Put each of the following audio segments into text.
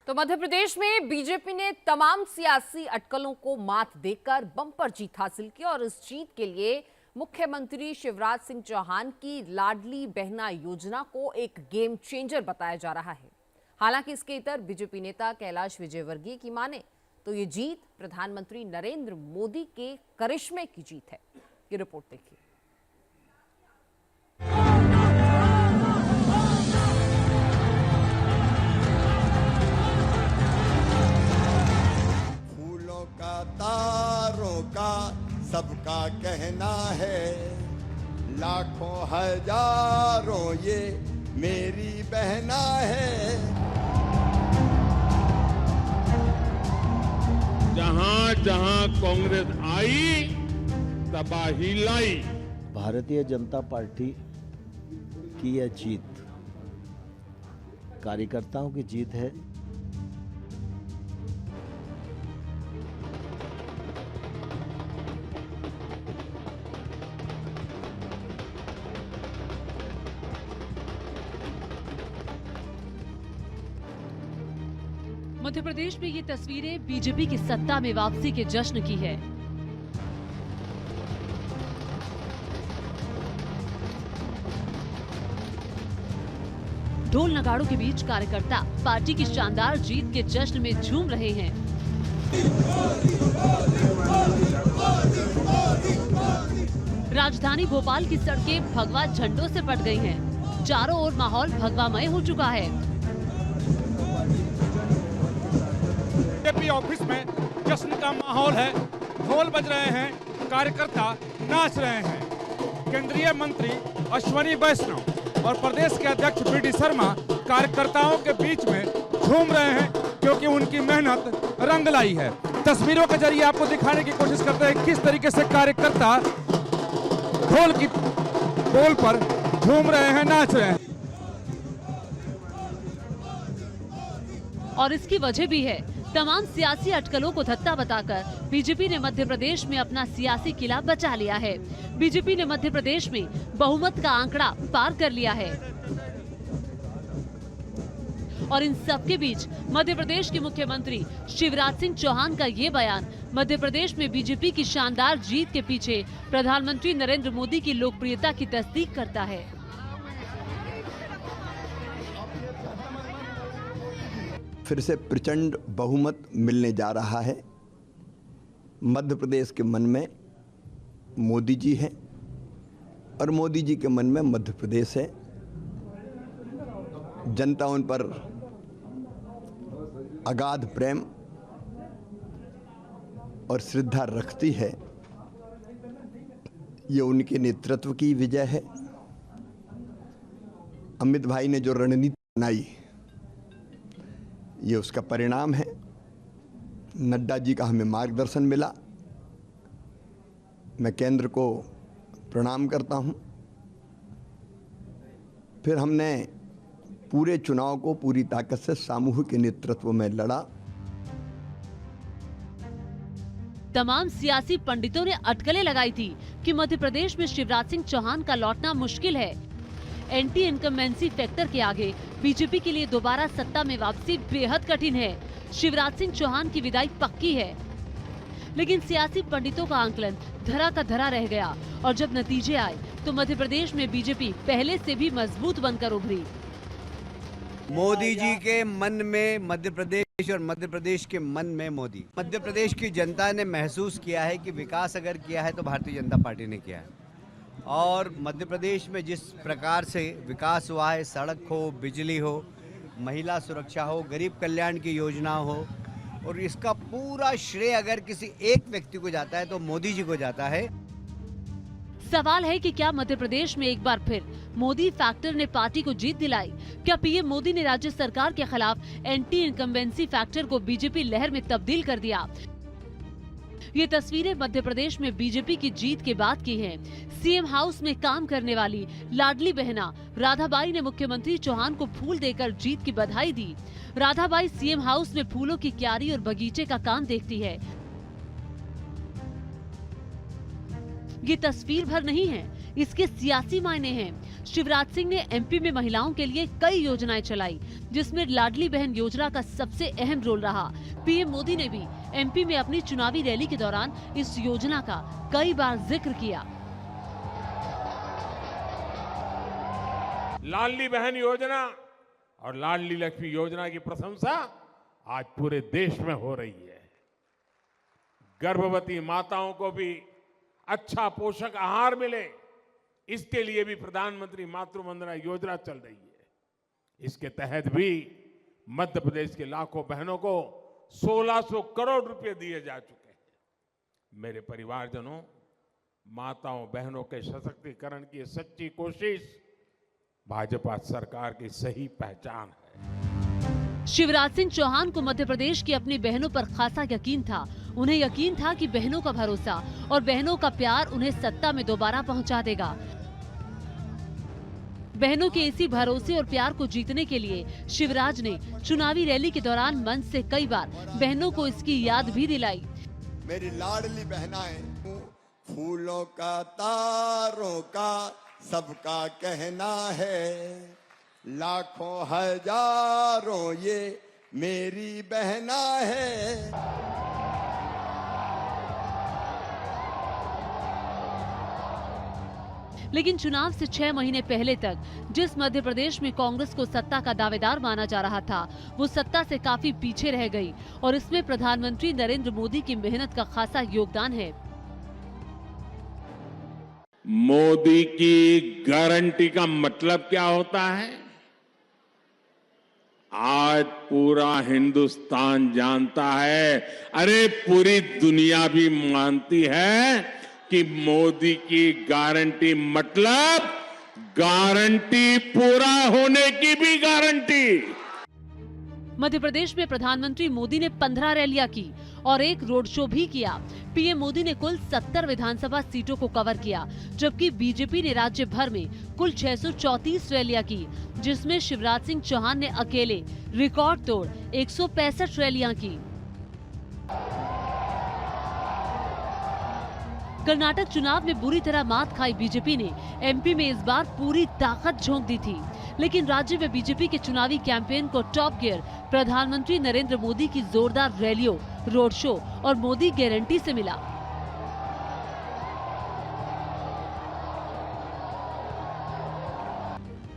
तो मध्य प्रदेश में बीजेपी ने तमाम सियासी अटकलों को मात देकर बम्पर जीत हासिल की और इस जीत के लिए मुख्यमंत्री शिवराज सिंह चौहान की लाडली बहना योजना को एक गेम चेंजर बताया जा रहा है। हालांकि इसके इतर बीजेपी नेता कैलाश विजयवर्गीय की माने तो ये जीत प्रधानमंत्री नरेंद्र मोदी के करिश्मे की जीत है। ये रिपोर्ट देखिए। तारों का सबका कहना है, लाखों हजारों ये मेरी बहना है। जहां जहां कांग्रेस आई तबाही लाई। भारतीय जनता पार्टी की यह जीत कार्यकर्ताओं की जीत है। मध्य प्रदेश में ये तस्वीरें बीजेपी की सत्ता में वापसी के जश्न की है। ढोल नगाड़ों के बीच कार्यकर्ता पार्टी की शानदार जीत के जश्न में झूम रहे हैं। राजधानी भोपाल की सड़कें भगवा झंडों से पट गई हैं। चारों ओर माहौल भगवामय हो चुका है। बीजेपी ऑफिस में जश्न का माहौल है, ढोल बज रहे हैं, कार्यकर्ता नाच रहे हैं। केंद्रीय मंत्री अश्विनी वैष्णव और प्रदेश के अध्यक्ष बी.डी. शर्मा कार्यकर्ताओं के बीच में झूम रहे हैं क्योंकि उनकी मेहनत रंग लाई है। तस्वीरों के जरिए आपको दिखाने की कोशिश करते हैं किस तरीके से कार्यकर्ता ढोल की बोल पर झूम रहे हैं, नाच रहे हैं। और इसकी वजह भी है। तमाम सियासी अटकलों को धत्ता बताकर बीजेपी ने मध्य प्रदेश में अपना सियासी किला बचा लिया है। बीजेपी ने मध्य प्रदेश में बहुमत का आंकड़ा पार कर लिया है। और इन सब के बीच मध्य प्रदेश के मुख्यमंत्री शिवराज सिंह चौहान का ये बयान मध्य प्रदेश में बीजेपी की शानदार जीत के पीछे प्रधानमंत्री नरेंद्र मोदी की लोकप्रियता की तस्दीक करता है। फिर से प्रचंड बहुमत मिलने जा रहा है। मध्य प्रदेश के मन में मोदी जी हैं और मोदी जी के मन में मध्य प्रदेश है। जनता उन पर अगाध प्रेम और श्रद्धा रखती है। ये उनके नेतृत्व की विजय है। अमित भाई ने जो रणनीति बनाई ये उसका परिणाम है। नड्डा जी का हमें मार्गदर्शन मिला। मैं केंद्र को प्रणाम करता हूं। फिर हमने पूरे चुनाव को पूरी ताकत से सामूहिक नेतृत्व में लड़ा। तमाम सियासी पंडितों ने अटकलें लगाई थी कि मध्य प्रदेश में शिवराज सिंह चौहान का लौटना मुश्किल है। एंटी इनकम्बेंसी फैक्टर के आगे बीजेपी के लिए दोबारा सत्ता में वापसी बेहद कठिन है। शिवराज सिंह चौहान की विदाई पक्की है। लेकिन सियासी पंडितों का आंकलन धरा का धरा रह गया और जब नतीजे आए तो मध्य प्रदेश में बीजेपी पहले से भी मजबूत बनकर उभरी। मोदी जी के मन में मध्य प्रदेश और मध्य प्रदेश के मन में मोदी। मध्य प्रदेश की जनता ने महसूस किया है कि विकास अगर किया है तो भारतीय जनता पार्टी ने किया है। और मध्य प्रदेश में जिस प्रकार से विकास हुआ है, सड़क हो, बिजली हो, महिला सुरक्षा हो, गरीब कल्याण की योजना हो, और इसका पूरा श्रेय अगर किसी एक व्यक्ति को जाता है तो मोदी जी को जाता है। सवाल है कि क्या मध्य प्रदेश में एक बार फिर मोदी फैक्टर ने पार्टी को जीत दिलाई? क्या पीएम मोदी ने राज्य सरकार के खिलाफ एंटी इनकम्बेंसी फैक्टर को बीजेपी लहर में तब्दील कर दिया? ये तस्वीरें मध्य प्रदेश में बीजेपी की जीत के बाद की हैं। सीएम हाउस में काम करने वाली लाडली बहना राधाबाई ने मुख्यमंत्री चौहान को फूल देकर जीत की बधाई दी। राधाबाई सीएम हाउस में फूलों की क्यारी और बगीचे का काम देखती है। ये तस्वीर भर नहीं है, इसके सियासी मायने हैं। शिवराज सिंह ने एमपी में महिलाओं के लिए कई योजनाएं चलाई। जिसमें लाडली बहन योजना का सबसे अहम रोल रहा। पीएम मोदी ने भी एमपी में अपनी चुनावी रैली के दौरान इस योजना का कई बार जिक्र किया। लाडली बहन योजना और लाडली लक्ष्मी योजना की प्रशंसा आज पूरे देश में हो रही है। गर्भवती माताओं को भी अच्छा पोषक आहार मिले, इसके लिए भी प्रधानमंत्री मातृ वंदना योजना चल रही है। इसके तहत भी मध्य प्रदेश के लाखों बहनों को 1600 करोड़ रुपए दिए जा चुके हैं। मेरे परिवारजनों, माताओं बहनों के सशक्तिकरण की सच्ची कोशिश भाजपा सरकार की सही पहचान है। शिवराज सिंह चौहान को मध्य प्रदेश की अपनी बहनों पर खासा यकीन था। उन्हें यकीन था कि बहनों का भरोसा और बहनों का प्यार उन्हें सत्ता में दोबारा पहुंचा देगा। बहनों के इसी भरोसे और प्यार को जीतने के लिए शिवराज ने चुनावी रैली के दौरान मंच से कई बार बहनों को इसकी याद भी दिलाई। मेरी लाडली बहनाएं, फूलों का तारों का सबका कहना है, लाखों हजारों ये मेरी बहना है। लेकिन चुनाव से 6 महीने पहले तक जिस मध्य प्रदेश में कांग्रेस को सत्ता का दावेदार माना जा रहा था, वो सत्ता से काफी पीछे रह गई और इसमें प्रधानमंत्री नरेंद्र मोदी की मेहनत का खासा योगदान है। मोदी की गारंटी का मतलब क्या होता है? आज पूरा हिंदुस्तान जानता है, अरे पूरी दुनिया भी मानती है कि मोदी की गारंटी मतलब गारंटी पूरा होने की भी गारंटी। मध्य प्रदेश में प्रधानमंत्री मोदी ने 15 रैलियां की और एक रोड शो भी किया। पीएम मोदी ने कुल 70 विधानसभा सीटों को कवर किया, जबकि बीजेपी ने राज्य भर में कुल 634 रैलियां की, जिसमें शिवराज सिंह चौहान ने अकेले रिकॉर्ड तोड़ 165 रैलियां की। कर्नाटक चुनाव में बुरी तरह मात खाई बीजेपी ने एमपी में इस बार पूरी ताकत झोंक दी थी, लेकिन राज्य में बीजेपी के चुनावी कैंपेन को टॉप गियर प्रधानमंत्री नरेंद्र मोदी की जोरदार रैलियों, रोड शो और मोदी गारंटी से मिला।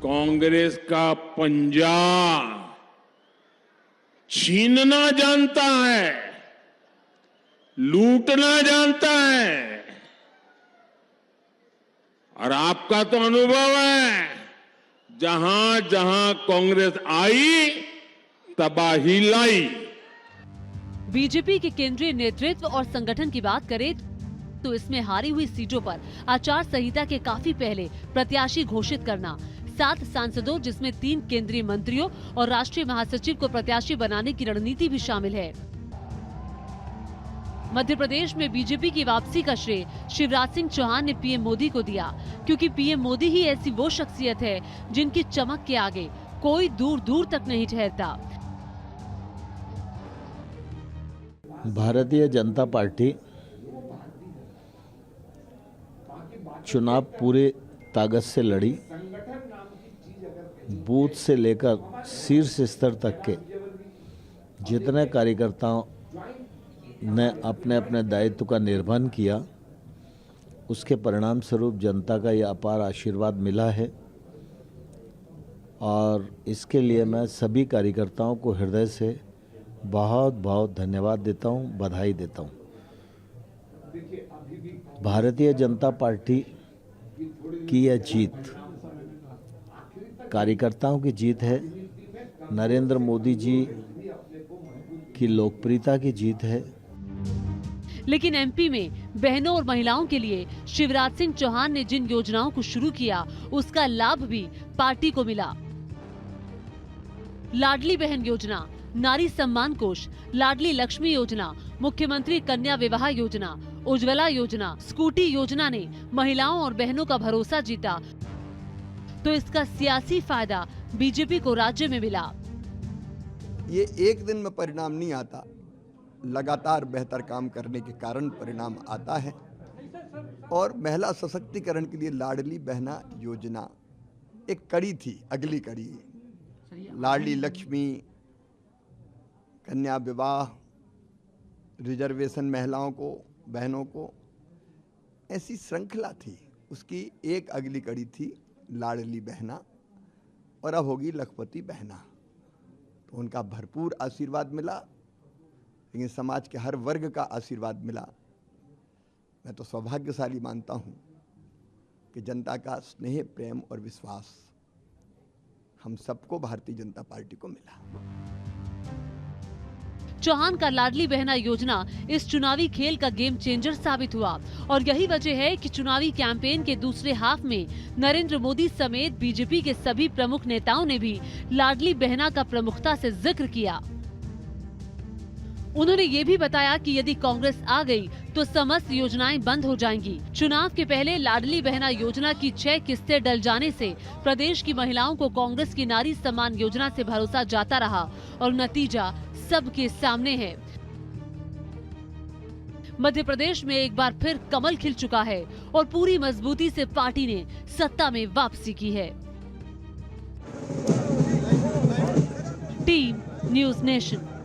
कांग्रेस का पंजा छीनना जानता है, लूटना जानता है, और आपका तो अनुभव है, जहां जहां कांग्रेस आई तबाही लाई। बीजेपी के केंद्रीय नेतृत्व और संगठन की बात करें तो इसमें हारी हुई सीटों पर आचार संहिता के काफी पहले प्रत्याशी घोषित करना, 7 सांसदों जिसमें 3 केंद्रीय मंत्रियों और राष्ट्रीय महासचिव को प्रत्याशी बनाने की रणनीति भी शामिल है। मध्य प्रदेश में बीजेपी की वापसी का श्रेय शिवराज सिंह चौहान ने पीएम मोदी को दिया, क्योंकि पीएम मोदी ही ऐसी वो शख्सियत है जिनकी चमक के आगे कोई दूर दूर तक नहीं ठहरता। भारतीय जनता पार्टी चुनाव पूरे ताकत से लड़ी। बूथ से लेकर शीर्ष स्तर तक के जितने कार्यकर्ताओं ने अपने अपने दायित्व का निर्वहन किया, उसके परिणाम स्वरूप जनता का ये अपार आशीर्वाद मिला है और इसके लिए मैं सभी कार्यकर्ताओं को हृदय से बहुत बहुत धन्यवाद देता हूँ, बधाई देता हूँ। भारतीय जनता पार्टी की यह जीत कार्यकर्ताओं की जीत है, नरेंद्र मोदी जी की लोकप्रियता की जीत है। लेकिन एमपी में बहनों और महिलाओं के लिए शिवराज सिंह चौहान ने जिन योजनाओं को शुरू किया, उसका लाभ भी पार्टी को मिला। लाडली बहन योजना, नारी सम्मान कोष, लाडली लक्ष्मी योजना, मुख्यमंत्री कन्या विवाह योजना, उज्ज्वला योजना, स्कूटी योजना ने महिलाओं और बहनों का भरोसा जीता, तो इसका सियासी फायदा बीजेपी को राज्य में मिला। ये एक दिन में परिणाम नहीं आता, लगातार बेहतर काम करने के कारण परिणाम आता है। और महिला सशक्तिकरण के लिए लाडली बहना योजना एक कड़ी थी, अगली कड़ी। लाडली लक्ष्मी, कन्या विवाह, रिजर्वेशन महिलाओं को, बहनों को, ऐसी श्रृंखला थी। उसकी एक अगली कड़ी थी लाडली बहना, और अब होगी लखपति बहना। तो उनका भरपूर आशीर्वाद मिला, लेकिन समाज के हर वर्ग का आशीर्वाद मिला। मैं तो सौभाग्यशाली मानता हूं कि जनता का स्नेह, प्रेम और विश्वास हम सबको भारतीय जनता पार्टी को मिला। चौहान का लाडली बहना योजना इस चुनावी खेल का गेम चेंजर साबित हुआ और यही वजह है कि चुनावी कैंपेन के दूसरे हाफ में नरेंद्र मोदी समेत बीजेपी के सभी प्रमुख नेताओं ने भी लाडली बहना का प्रमुखता से जिक्र किया। उन्होंने ये भी बताया कि यदि कांग्रेस आ गई तो समस्त योजनाएं बंद हो जाएंगी। चुनाव के पहले लाडली बहना योजना की 6 किस्तें डल जाने से प्रदेश की महिलाओं को कांग्रेस की नारी सम्मान योजना से भरोसा जाता रहा और नतीजा सबके सामने है। मध्य प्रदेश में एक बार फिर कमल खिल चुका है और पूरी मजबूती से पार्टी ने सत्ता में वापसी की है। Team news nation.